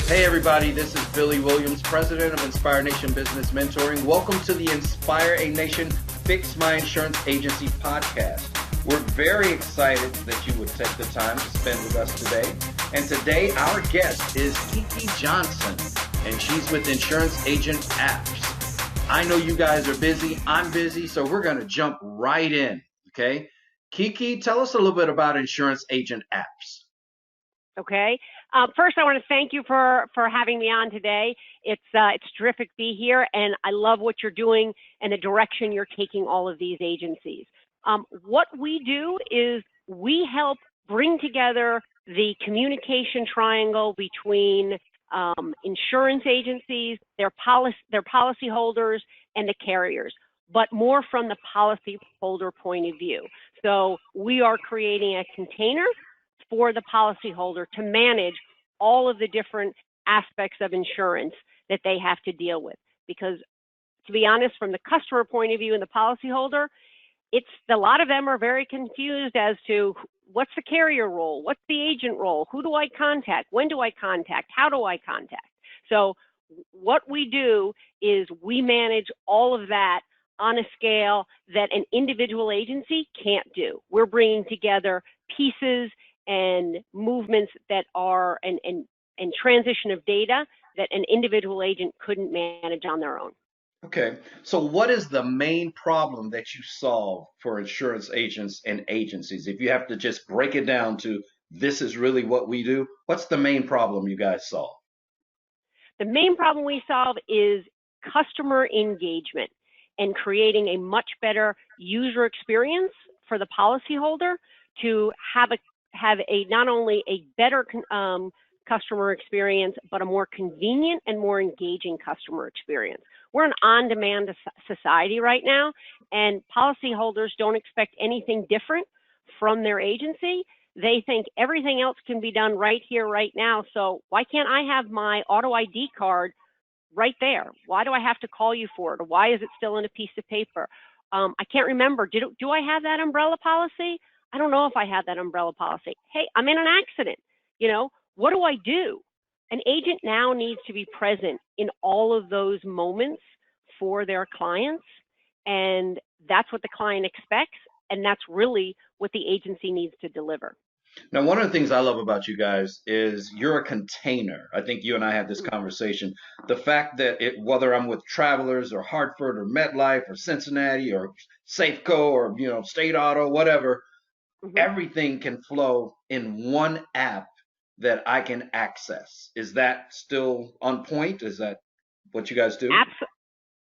Hey everybody, this is Billy Williams, President of Inspire Nation Business Mentoring. Welcome to the Inspire a Nation Fix My Insurance Agency podcast. We're very excited that you would take the time to spend with us today. And today our guest is Kiki Johnson, and she's with Insurance Agent Apps. I know you guys are busy, I'm busy, so we're going to jump right in, okay? Kiki, tell us a little bit about Insurance Agent Apps. Okay. First, I want to thank you for having me on today. It's terrific to be here, and I love what you're doing and the direction you're taking all of these agencies. What we do is we help bring together the communication triangle between insurance agencies, their policyholders, and the carriers, but more from the policyholder point of view. So we are creating a container for the policyholder to manage all of the different aspects of insurance that they have to deal with. Because to be honest, from the customer point of view and the policyholder, a lot of them are very confused as to what's the carrier role, what's the agent role, who do I contact, when do I contact, how do I contact? So what we do is we manage all of that on a scale that an individual agency can't do. We're bringing together pieces and movements that are and transition of data that an individual agent couldn't manage on their own. Okay, so what is the main problem that you solve for insurance agents and agencies? If you have to just break it down to this is really what we do, what's the main problem you guys solve? The main problem we solve is customer engagement and creating a much better user experience for the policyholder to have not only a better customer experience, but a more convenient and more engaging customer experience. We're an on-demand society right now, and policyholders don't expect anything different from their agency. They think everything else can be done right here, right now. So why can't I have my auto ID card right there? Why do I have to call you for it? Or why is it still in a piece of paper? I can't remember. Do I have that umbrella policy? I don't know if I have that umbrella policy. Hey, I'm in an accident. What do I do? An agent now needs to be present in all of those moments for their clients, and that's what the client expects, and that's really what the agency needs to deliver. Now, one of the things I love about you guys is you're a container. I think you and I had this conversation. The fact that whether I'm with Travelers or Hartford or MetLife or Cincinnati or Safeco or State Auto, whatever, everything can flow in one app that I can access. Is that still on point? Is that what you guys do?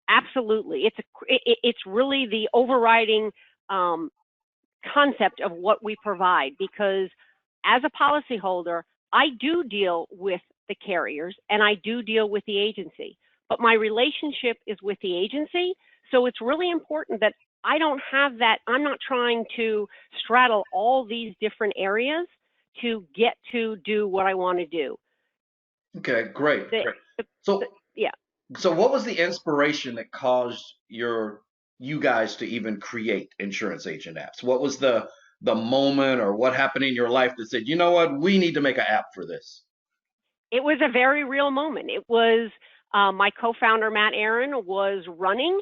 Absolutely. It's really the overriding concept of what we provide, because as a policyholder, I do deal with the carriers and I do deal with the agency, but my relationship is with the agency. So it's really important that I don't have that. I'm not trying to straddle all these different areas to get to do what I want to do. Okay, great. So what was the inspiration that caused you guys to even create Insurance Agent Apps? What was the moment or what happened in your life that said, you know what, we need to make an app for this? It was a very real moment. It was my co-founder, Matt Aaron, was running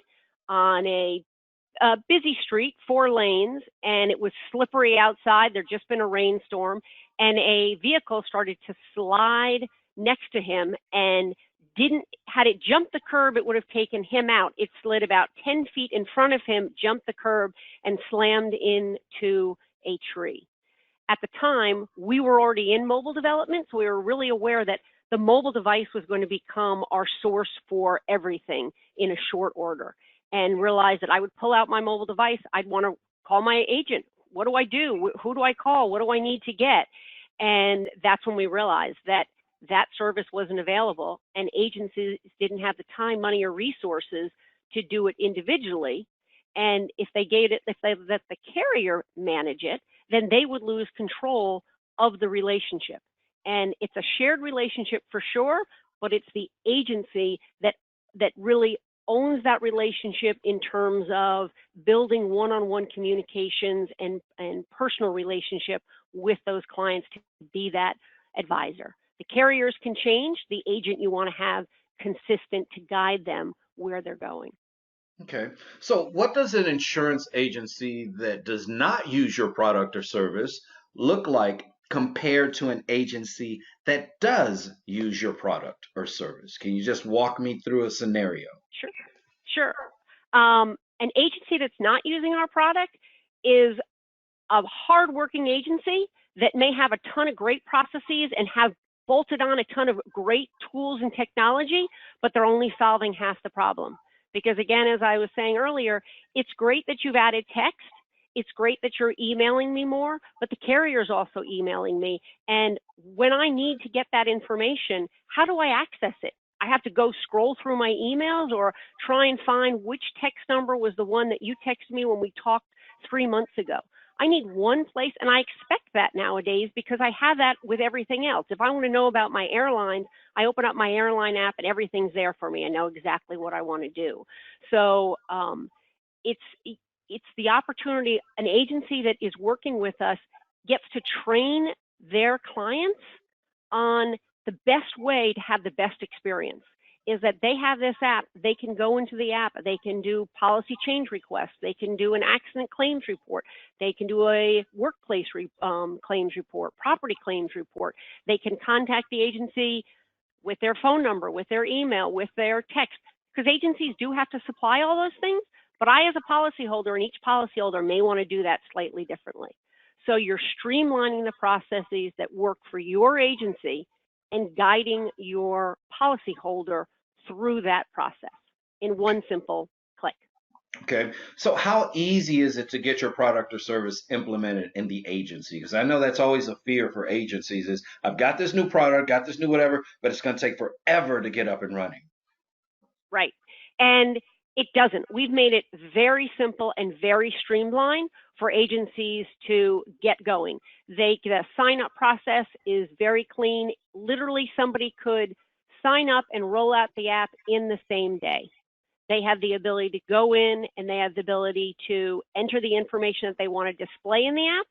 on a busy street, 4 lanes, and it was slippery outside. There'd just been a rainstorm, and a vehicle started to slide next to him, and had it jumped the curb, it would have taken him out. It slid about 10 feet in front of him, jumped the curb, and slammed into a tree. At the time, we were already in mobile development, so we were really aware that the mobile device was going to become our source for everything in a short order, and realized that I would pull out my mobile device. I'd want to call my agent. What do I do? Who do I call? What do I need to get? And that's when we realized that service wasn't available, and agencies didn't have the time, money, or resources to do it individually. And if they let the carrier manage it, then they would lose control of the relationship. And it's a shared relationship for sure, but it's the agency that really owns that relationship in terms of building one-on-one communications and personal relationship with those clients to be that advisor. The carriers can change. The agent you want to have consistent to guide them where they're going. Okay. So, what does an insurance agency that does not use your product or service look like compared to an agency that does use your product or service? Can you just walk me through a scenario? Sure. Sure. An agency that's not using our product is a hardworking agency that may have a ton of great processes and have bolted on a ton of great tools and technology, but they're only solving half the problem. Because again, as I was saying earlier, it's great that you've added text. It's great that you're emailing me more, but the carrier's also emailing me. And when I need to get that information, how do I access it? I have to go scroll through my emails or try and find which text number was the one that you texted me when we talked 3 months ago. I need one place, and I expect that nowadays because I have that with everything else. If I want to know about my airlines, I open up my airline app and everything's there for me. I know exactly what I want to do. So it's the opportunity. An agency that is working with us gets to train their clients on the best way to have the best experience. Is that they have this app, they can go into the app, they can do policy change requests, they can do an accident claims report, they can do a workplace claims report, property claims report, they can contact the agency with their phone number, with their email, with their text, because agencies do have to supply all those things, but I as a policyholder and each policyholder may want to do that slightly differently. So you're streamlining the processes that work for your agency and guiding your policyholder through that process in one simple click. Okay. So, how easy is it to get your product or service implemented in the agency? Because I know that's always a fear for agencies is I've got this new product, got this new whatever, but it's going to take forever to get up and running. Right. And it doesn't. We've made it very simple and very streamlined for agencies to get going. The sign-up process is very clean. Literally, somebody could sign up and roll out the app in the same day. They have the ability to go in and they have the ability to enter the information that they want to display in the app.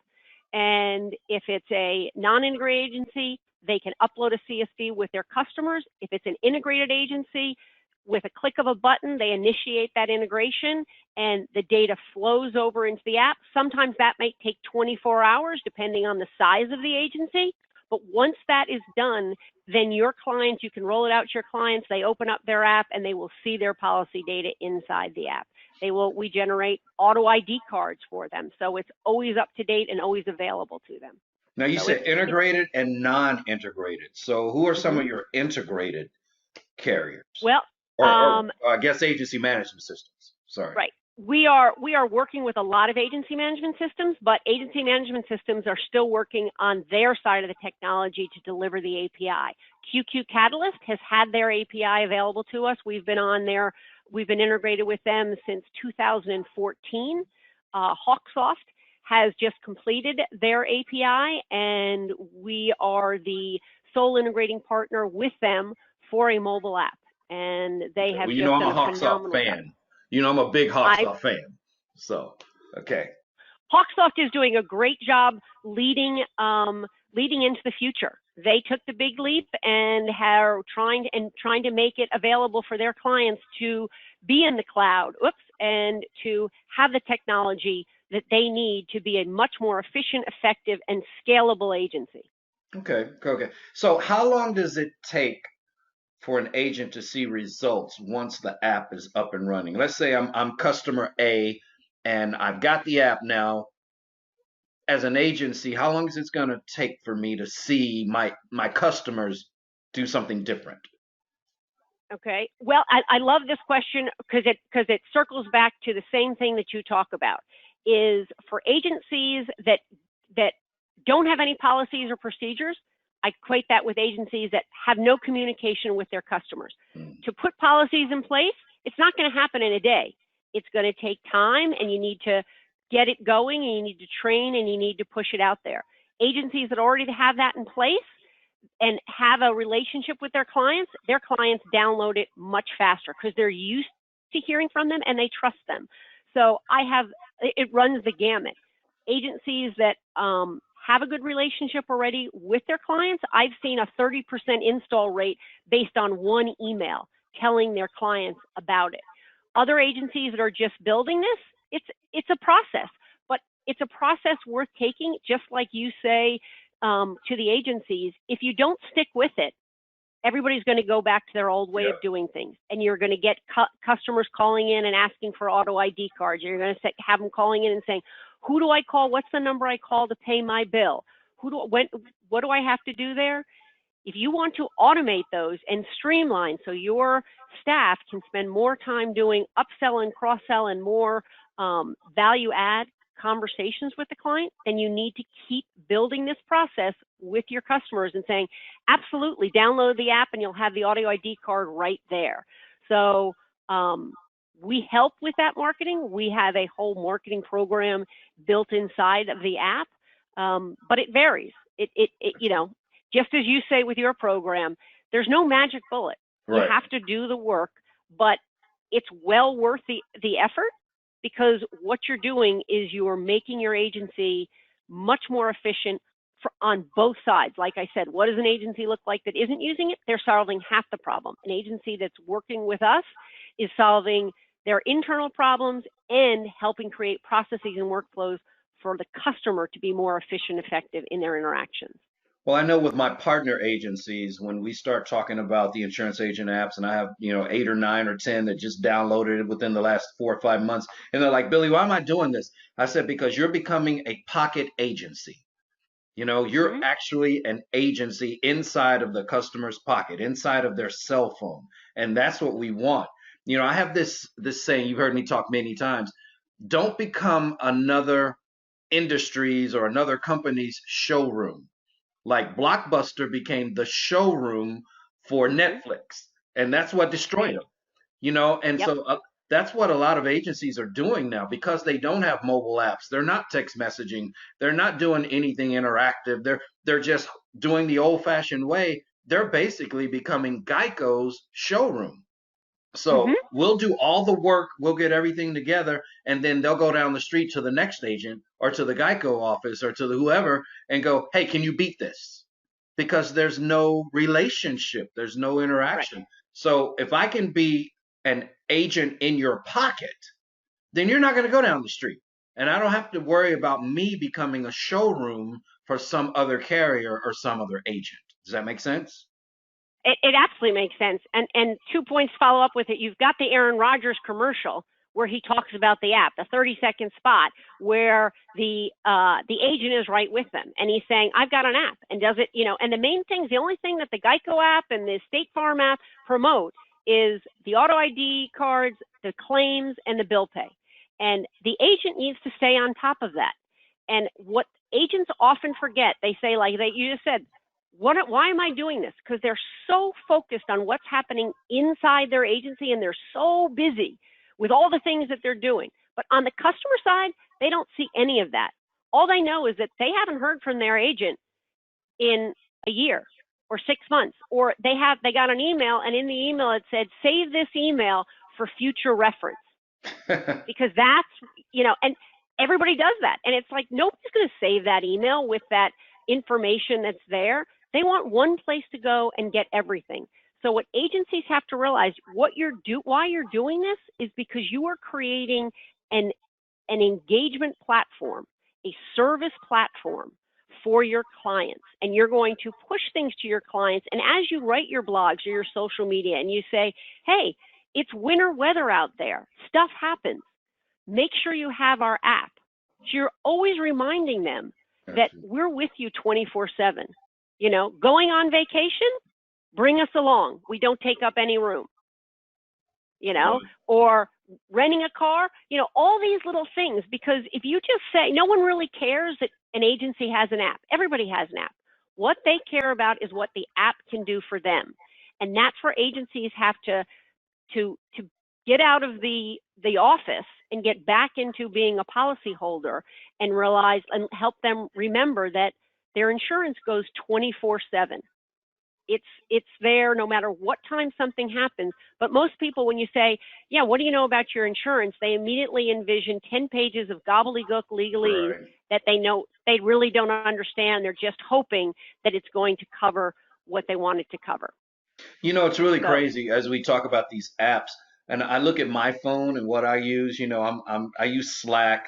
And if it's a non-integrated agency, they can upload a CSV with their customers. If it's an integrated agency, with a click of a button, they initiate that integration and the data flows over into the app. Sometimes that might take 24 hours depending on the size of the agency. But once that is done, then your clients, you can roll it out to your clients. They open up their app and they will see their policy data inside the app. We generate auto ID cards for them. So it's always up to date and always available to them. Now you said integrated and non-integrated. So who are some of your integrated carriers? Well, or I guess agency management systems. Sorry. Right. We are working with a lot of agency management systems, but agency management systems are still working on their side of the technology to deliver the API. QQ Catalyst has had their API available to us. We've been on there. We've been integrated with them since 2014. Hawksoft has just completed their API, and we are the sole integrating partner with them for a mobile app. And they have well, I'm a Hawksoft fan. I'm a big Hawksoft fan. So, okay. Hawksoft is doing a great job leading into the future. They took the big leap and are trying to make it available for their clients to be in the cloud, and to have the technology that they need to be a much more efficient, effective, and scalable agency. Okay. So how long does it take for an agent to see results once the app is up and running? Let's say I'm customer A and I've got the app now. As an agency, how long is it going to take for me to see my customers do something different? Okay. Well, I love this question because it circles back to the same thing that you talk about, is for agencies that don't have any policies or procedures. I equate that with agencies that have no communication with their customers. To put policies in place, it's not going to happen in a day. It's going to take time, and you need to get it going, and you need to train, and you need to push it out there. Agencies that already have that in place and have a relationship with their clients download it much faster because they're used to hearing from them and they trust them. So it runs the gamut. Agencies that have a good relationship already with their clients, I've seen a 30% install rate based on one email telling their clients about it. Other agencies that are just building this, it's a process, but it's a process worth taking, just like you say to the agencies. If you don't stick with it, everybody's going to go back to their old way of doing things, and you're going to get customers calling in and asking for auto ID cards. You're going to have them calling in and saying, who do I call? What's the number I call to pay my bill? What do I have to do there? If you want to automate those and streamline so your staff can spend more time doing upsell and cross-sell and more value add conversations with the client, then you need to keep building this process with your customers and saying, absolutely, download the app and you'll have the audio ID card right there. So we help with that marketing. We have a whole marketing program built inside of the app, but it varies. You know, just as you say with your program, there's no magic bullet. Right. You have to do the work, but it's well worth the effort, because what you're doing is you are making your agency much more efficient on both sides. Like I said, what does an agency look like that isn't using it? They're solving half the problem. An agency that's working with us is solving their internal problems and helping create processes and workflows for the customer to be more efficient, effective in their interactions. Well, I know with my partner agencies, when we start talking about the insurance agent apps, and I have, 8 or 9 or 10 that just downloaded it within the last 4 or 5 months, and they're like, Billy, why am I doing this? I said, because you're becoming a pocket agency. You're actually an agency inside of the customer's pocket, inside of their cell phone. And that's what we want. I have this saying, you've heard me talk many times, don't become another industry's or another company's showroom. Like Blockbuster became the showroom for Netflix, and that's what destroyed them. And so that's what a lot of agencies are doing now, because they don't have mobile apps. They're not text messaging. They're not doing anything interactive. They're just doing the old-fashioned way. They're basically becoming Geico's showroom. So we'll do all the work, we'll get everything together, and then they'll go down the street to the next agent or to the Geico office or to the whoever and go, hey, can you beat this? Because there's no relationship, there's no interaction. Right. So if I can be an agent in your pocket, then you're not going to go down the street. And I don't have to worry about me becoming a showroom for some other carrier or some other agent. Does that make sense? It absolutely makes sense. And 2 points follow up with it. You've got the Aaron Rodgers commercial where he talks about the app, the 30-second spot where the agent is right with them. And he's saying, I've got an app, and does it, and the main thing, the only thing that the Geico app and the State Farm app promote is the auto ID cards, the claims, and the bill pay. And the agent needs to stay on top of that. And what agents often forget, they say, like you just said, why am I doing this? Because they're so focused on what's happening inside their agency, and they're so busy with all the things that they're doing. But on the customer side, they don't see any of that. All they know is that they haven't heard from their agent in a year or 6 months, or they got an email, and in the email it said, save this email for future reference. Because that's, and everybody does that. And it's like, nobody's going to save that email with that information that's there. They want one place to go and get everything. So what agencies have to realize, why you're doing this is because you are creating an engagement platform, a service platform for your clients. And you're going to push things to your clients. And as you write your blogs or your social media and you say, hey, it's winter weather out there, stuff happens, make sure you have our app. So you're always reminding them that we're with you 24/7. Going on vacation, bring us along. We don't take up any room. Or renting a car, all these little things, because if you just say, no one really cares that an agency has an app. Everybody has an app. What they care about is what the app can do for them. And that's where agencies have to get out of the office and get back into being a policyholder and realize and help them remember that their insurance goes 24/7. It's there no matter what time something happens. But most people, when you say, yeah, what do you know about your insurance, they immediately envision 10 pages of gobbledygook legalese Right. that they really don't understand. They're just hoping that it's going to cover what they want it to cover. It's really So, crazy as we talk about these apps, and I look at my phone and what I use. I use Slack.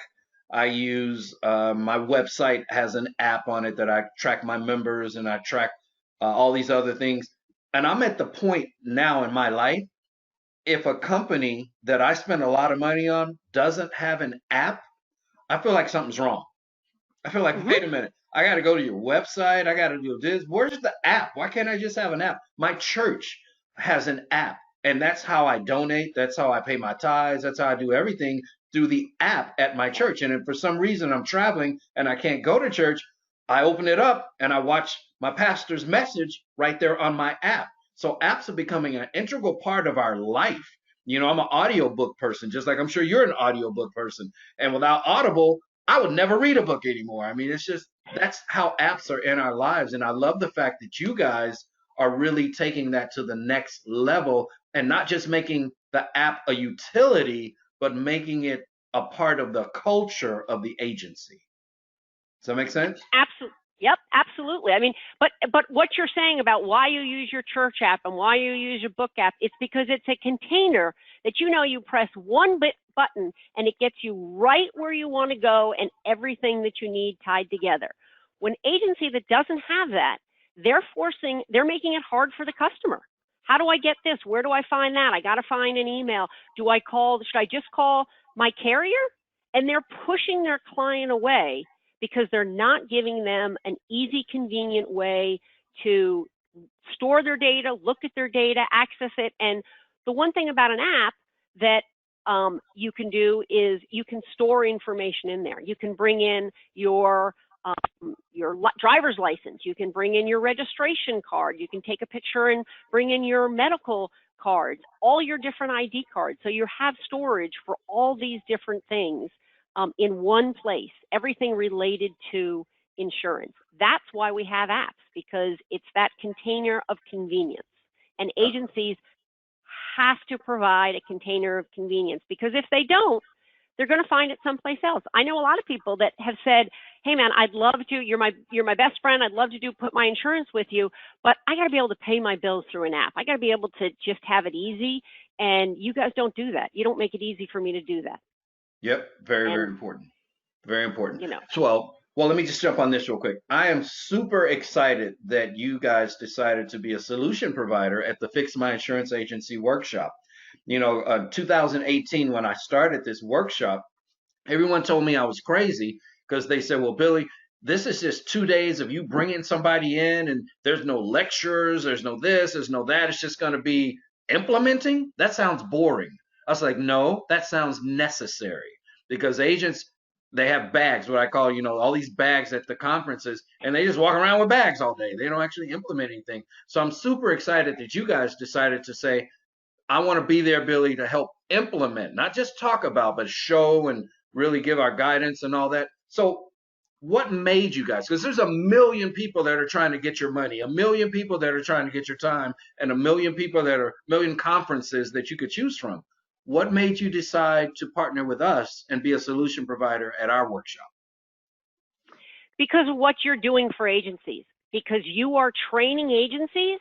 I use my website has an app on it that I track my members and I track all these other things. And I'm at the point now in my life, if a company that I spend a lot of money on doesn't have an app, I feel like something's wrong. I feel like, mhm. wait a minute, I got to go to your website. I got to do this. Where's the app? Why can't I just have an app? My church has an app, and that's how I donate. That's how I pay my tithes. That's how I do everything through the app at my church. And if for some reason I'm traveling and I can't go to church, I open it up and I watch my pastor's message right there on my app. So apps are becoming an integral part of our life. I'm an audiobook person, just like I'm sure you're an audiobook person. And without Audible, I would never read a book anymore. I mean, it's just that's how apps are in our lives. And I love the fact that you guys are really taking that to the next level and not just making the app a utility, but making it a part of the culture of the agency. Does that make sense? Absolutely. Yep, absolutely. I mean, but what you're saying about why you use your church app and why you use your book app, it's because it's a container that you press one button and it gets you right where you want to go and everything that you need tied together. When agency that doesn't have that, they're making it hard for the customer. How do I get this? Where do I find that? I got to find an email. Should I just call my carrier? And they're pushing their client away because they're not giving them an easy, convenient way to store their data, look at their data, access it. And the one thing about an app that you can do is you can store information in there. You can bring in your driver's license. You can bring in your registration card. You can take a picture and bring in your medical cards, all your different ID cards. So you have storage for all these different things in one place, everything related to insurance. That's why we have apps, because it's that container of convenience. And agencies have to provide a container of convenience, because if they don't, they're going to find it someplace else. I know a lot of people that have said, hey man, I'd love to, you're my best friend, I'd love to put my insurance with you, but I got to be able to pay my bills through an app. I got to be able to just have it easy, and you guys don't do that. You don't make it easy for me to do that. Yep. Very, very And, important. Very important. you know, So, well, let me just jump on this real quick. I am super excited that you guys decided to be a solution provider at the Fix My Insurance Agency workshop. 2018, when I started this workshop, everyone told me I was crazy because they said, well, Billy, this is just 2 days of you bringing somebody in and there's no lectures, there's no this, there's no that. It's just going to be implementing. That sounds boring. I was like, no, that sounds necessary, because agents, they have bags, what I call, all these bags at the conferences, and they just walk around with bags all day. They don't actually implement anything. So I'm super excited that you guys decided to say, I want to be there, Billy, to help implement, not just talk about, but show and really give our guidance and all that. So what made you guys? Because there's a million people that are trying to get your money, a million people that are trying to get your time, and a million people that are million conferences that you could choose from. What made you decide to partner with us and be a solution provider at our workshop? because of what you're doing for agencies, because you are training agencies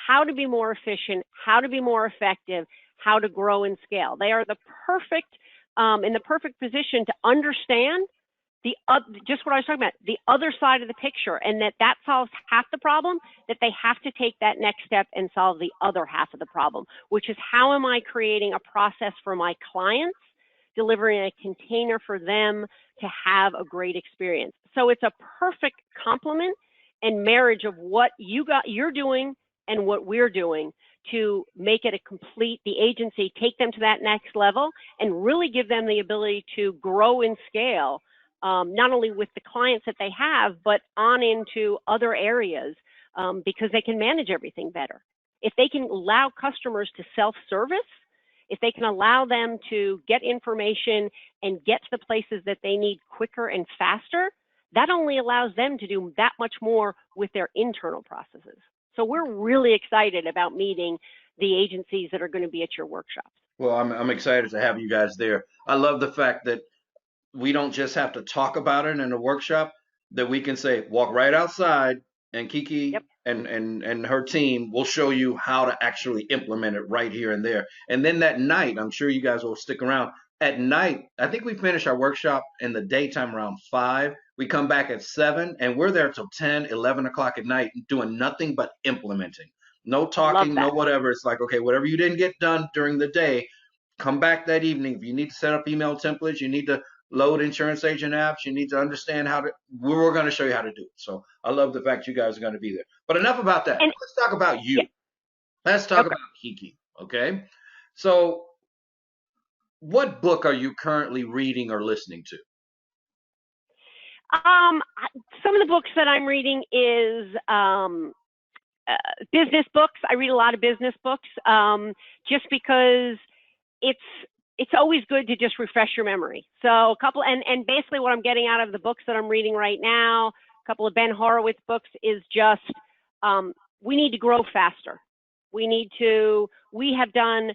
how to be more efficient, how to be more effective, how to grow and scale. They are in the perfect position to understand just what I was talking about, the other side of the picture, and that solves half the problem, that they have to take that next step and solve the other half of the problem, which is, how am I creating a process for my clients, delivering a container for them to have a great experience. So it's a perfect complement and marriage of what you're doing and what we're doing to make it the agency, take them to that next level and really give them the ability to grow and scale, not only with the clients that they have, but on into other areas, because they can manage everything better. If they can allow customers to self-service, if they can allow them to get information and get to the places that they need quicker and faster, that only allows them to do that much more with their internal processes. So we're really excited about meeting the agencies that are going to be at your workshops. Well, I'm excited to have you guys there. I love the fact that we don't just have to talk about it in a workshop, that we can say, walk right outside, and Yep. Kiki and her team will show you how to actually implement it right here and there. And then that night, I'm sure you guys will stick around. At night, I think we finish our workshop in the daytime around 5. We come back at 7, and we're there till 10, 11 o'clock at night doing nothing but implementing. No Love talking, no that. whatever. It's like, okay, whatever you didn't get done during the day, come back that evening. If you need to set up email templates, you need to load insurance agent apps, you need to understand how to, we're going to show you how to do it. So I love the fact you guys are going to be there. But enough about that. And Let's talk about yeah, you. Let's talk okay. about Kiki. Okay. So what book are you currently reading or listening to? Some of the books that I'm reading is business books. I read a lot of business books just because it's always good to just refresh your memory. So a couple, and basically what I'm getting out of the books that I'm reading right now, a couple of Ben Horowitz books, is just we need to grow faster. We have done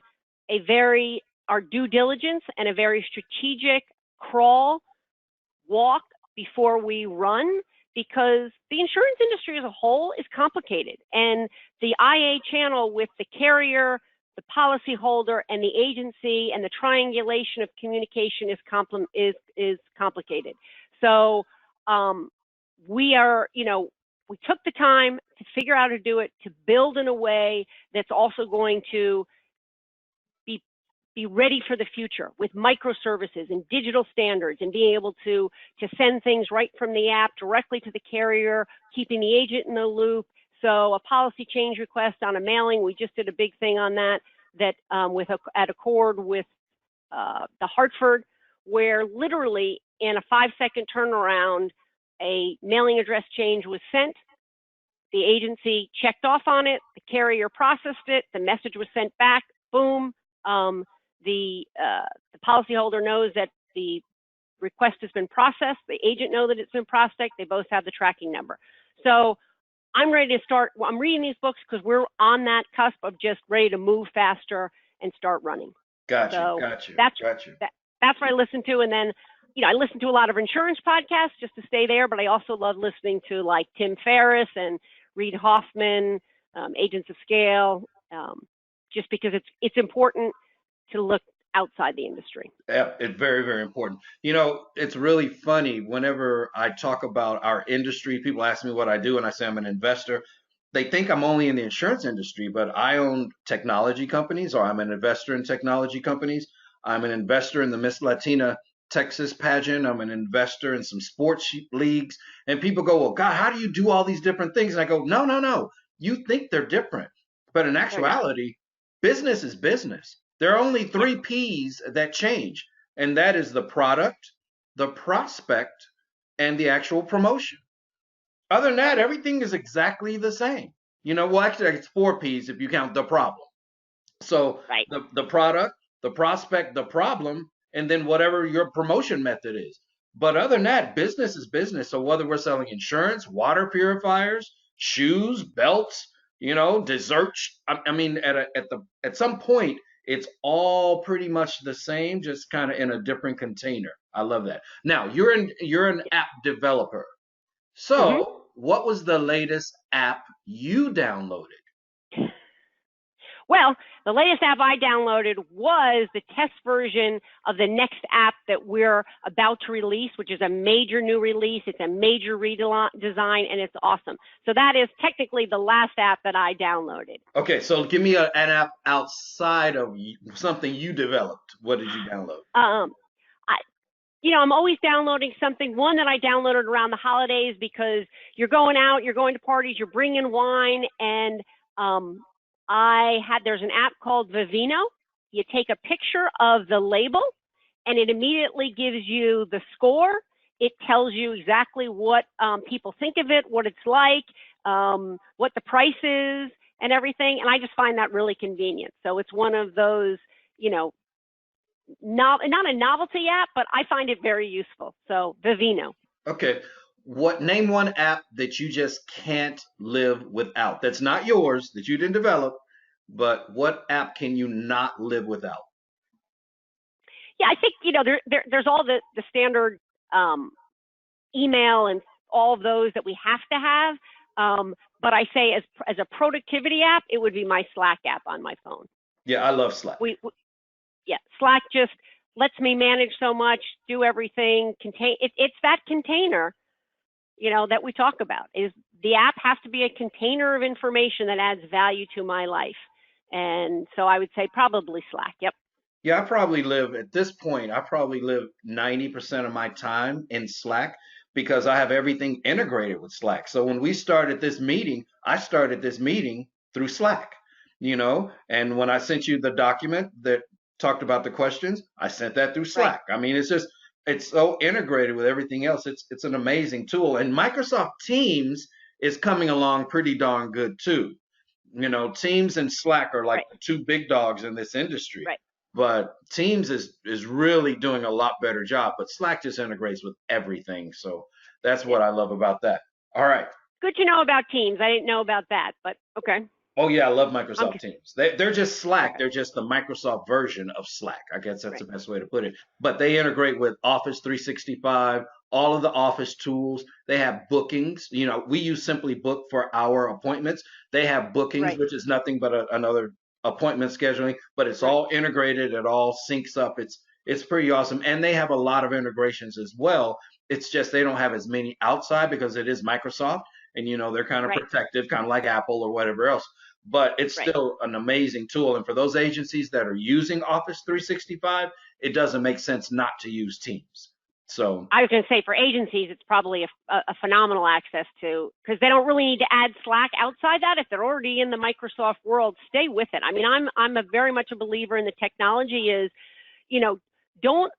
our due diligence and a very strategic crawl, walk before we run, because the insurance industry as a whole is complicated. And the IA channel with the carrier, the policyholder, and the agency, and the triangulation of communication is complicated. So we took the time to figure out how to do it, to build in a way that's also going to be ready for the future with microservices and digital standards, and being able to send things right from the app directly to the carrier, keeping the agent in the loop. So a policy change request on a mailing, we just did a big thing on that at Accord with the Hartford, where literally in a 5-second turnaround, a mailing address change was sent. The agency checked off on it. The carrier processed it. The message was sent back. Boom. The policyholder knows that the request has been processed. The agent knows that it's been processed. They both have the tracking number. So I'm ready to start. I'm reading these books because we're on that cusp of just ready to move faster and start running. Gotcha. That's what I listen to. And then, I listen to a lot of insurance podcasts just to stay there, but I also love listening to like Tim Ferriss and Reid Hoffman, Agents of Scale, just because it's important to look outside the industry. Yeah, it's very, very important. It's really funny whenever I talk about our industry, people ask me what I do, and I say I'm an investor. They think I'm only in the insurance industry, but I own technology companies, or I'm an investor in technology companies. I'm an investor in the Miss Latina Texas pageant. I'm an investor in some sports leagues. And people go, well, God, how do you do all these different things? And I go, no. You think they're different. But in actuality, business is business. There are only 3 P's that change, and that is the product, the prospect, and the actual promotion. Other than that, everything is exactly the same. Well, actually, it's 4 P's if you count the problem. So the product, the prospect, the problem, and then whatever your promotion method is. But other than that, business is business. So whether we're selling insurance, water purifiers, shoes, belts, desserts, I mean, at some point, it's all pretty much the same, just kind of in a different container. I love that. Now, you're an app developer. So, what was the latest app you downloaded? Well, the latest app I downloaded was the test version of the next app that we're about to release, which is a major new release. It's a major redesign, and it's awesome. So that is technically the last app that I downloaded. Okay, so give me an app outside of something you developed. What did you download? I'm always downloading something. One that I downloaded around the holidays, because you're going out, you're going to parties, you're bringing wine, and there's an app called Vivino. You take a picture of the label, and it immediately gives you the score. It tells you exactly what people think of it, what it's like, what the price is, and everything. And I just find that really convenient. So it's one of those, not a novelty app, but I find it very useful. So Vivino. Okay. name one app that you just can't live without? That's not yours, that you didn't develop, but what app can you not live without? Yeah, I think, there's all the standard email and all of those that we have to have. But I say as a productivity app, it would be my Slack app on my phone. Yeah, I love Slack. Slack just lets me manage so much, do everything. It's that container, that we talk about. Is the app has to be a container of information that adds value to my life, and so I would say probably Slack. Yep. Yeah, at this point, I probably live 90% of my time in Slack because I have everything integrated with Slack. So when we started this meeting, I started this meeting through Slack, and when I sent you the document that talked about the questions, I sent that through Slack. Right. I mean, it's so integrated with everything else. It's an amazing tool. And Microsoft Teams is coming along pretty darn good too. Teams and Slack are like the two big dogs in this industry. Right. But Teams is really doing a lot better job. But Slack just integrates with everything. So that's what I love about that. All right. Good to know about Teams. I didn't know about that, but okay. Oh, yeah, I love Microsoft Teams. They're just Slack. They're just the Microsoft version of Slack. I guess that's the best way to put it. But they integrate with Office 365, all of the Office tools. They have bookings. We use Simply Book for our appointments. They have bookings, which is nothing but another appointment scheduling, but it's all integrated. It all syncs up. It's pretty awesome. And they have a lot of integrations as well. It's just they don't have as many outside because it is Microsoft. And, they're kind of protective, kind of like Apple or whatever else. But it's still an amazing tool. And for those agencies that are using Office 365, it doesn't make sense not to use Teams. So I was going to say for agencies, it's probably a phenomenal access to, because they don't really need to add Slack outside that. If they're already in the Microsoft world, stay with it. I mean, I'm a very much a believer in the technology is, don't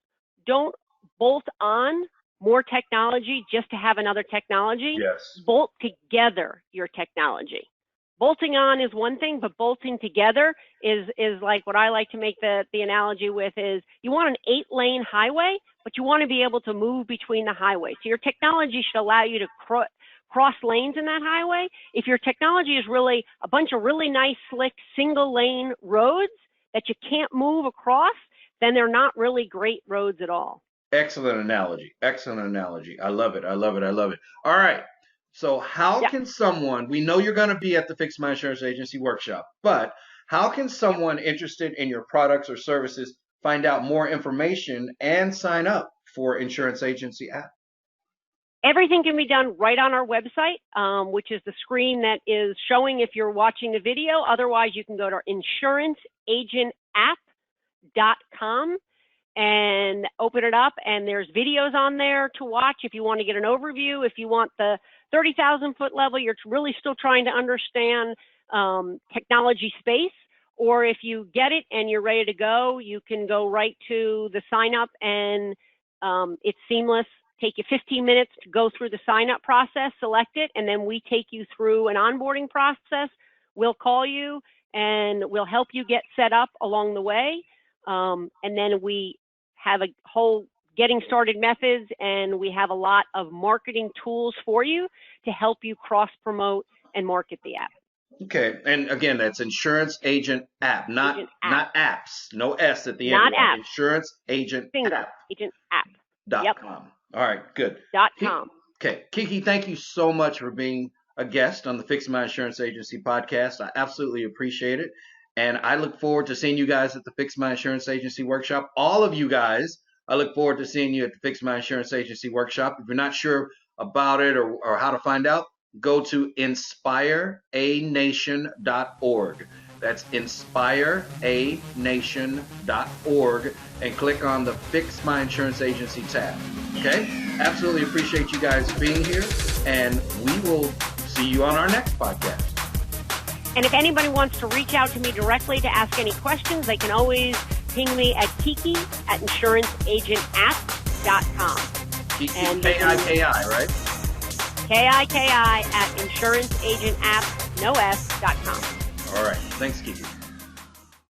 bolt on more technology just to have another technology. Yes. Bolt together your technology. Bolting on is one thing, but bolting together is like what I like to make the analogy with is you want an 8-lane highway, but you want to be able to move between the highways. So your technology should allow you to cross lanes in that highway. If your technology is really a bunch of really nice, slick, single-lane roads that you can't move across, then they're not really great roads at all. Excellent analogy. I love it. All right. So how can someone, we know you're going to be at the Fix My Insurance Agency workshop, but how can someone interested in your products or services find out more information and sign up for Insurance Agency app? Everything can be done right on our website, which is the screen that is showing if you're watching the video. Otherwise, you can go to insuranceagentapp.com and open it up, and there's videos on there to watch if you want to get an overview. If you want the 30,000-foot level, you're really still trying to understand technology space, or if you get it and you're ready to go, you can go right to the sign up, and it's seamless. Take you 15 minutes to go through the sign up process, select it, and then we take you through an onboarding process. We'll call you and we'll help you get set up along the way. And then we have a whole getting started methods, and we have a lot of marketing tools for you to help you cross promote and market the app. Okay, and again, that's Insurance Agent App, not apps, no S at the end. Not app. Insurance Agent App. Agent App. .com. All right, good. .com. Okay, Kiki, thank you so much for being a guest on the Fix My Insurance Agency podcast. I absolutely appreciate it. And I look forward to seeing you guys at the Fix My Insurance Agency workshop. All of you guys, I look forward to seeing you at the Fix My Insurance Agency workshop. If you're not sure about it or how to find out, go to inspireanation.org. That's inspireanation.org and click on the Fix My Insurance Agency tab. Okay? Absolutely appreciate you guys being here, and we will see you on our next podcast. And if anybody wants to reach out to me directly to ask any questions, they can always ping me at Kiki at insuranceagentapp.com. Kiki, and K-I-K-I, right? K-I-K-I at insuranceagentapp.com. All right. Thanks, Kiki.